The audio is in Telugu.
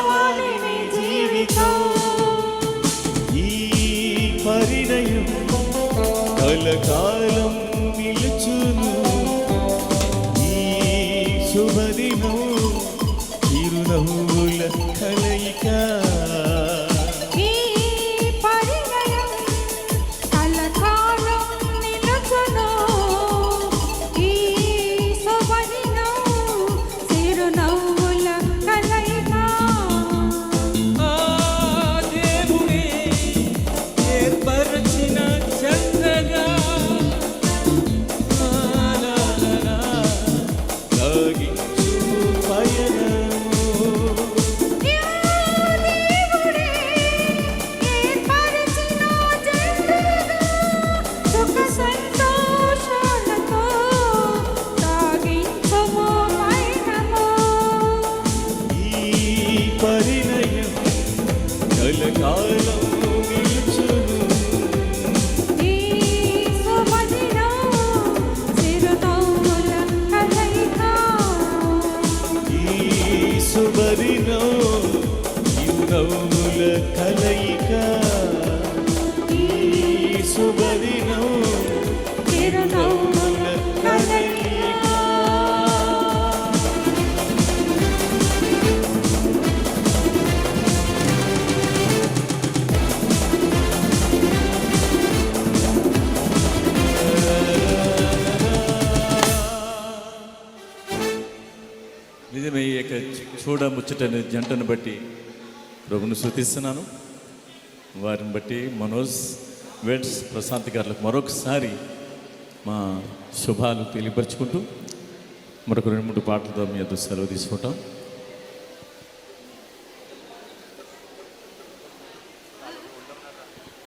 కావాలి నీ జీవితం. ఈ పరిణయం కలకాలం నిలుచును. ఈ శుభదినం చిరునవ్వుల కలయిక. ఈ పరిణయం కలకాలం నిలుచును. ఈ శుభదినం చిరునవ్వుల కలయిక. ఆ దేవుడే ఏర్పరచిన చంద్రగా సాగించు పయనము. దేవుడే ఏర్పరచిన జంటగా సుఖ సంతోషాలతో సాగించుము పయనము. ఈ పరిణయం కలకాలం నిలుచును. ఈ శుభదినం చిరునవ్వుల కలయిక. ఈ శుభదినం చిరునవ్వుల కలయిక. ఈ శుభదినం చిరునవ్వుల కలయిక. నిజమే ఈ యొక్క చూడముచ్చటని జంటను బట్టి ప్రభుని స్తుతిస్తున్నాను. వారిని బట్టి మనోజ్ వెడ్స్ ప్రశాంత్ గారులకు మరొకసారి మా శుభాలు తెలియపరుచుకుంటూ మరొక 2-3 పాటలతో మీ అదృష్టాలు తీసుకుంటాం.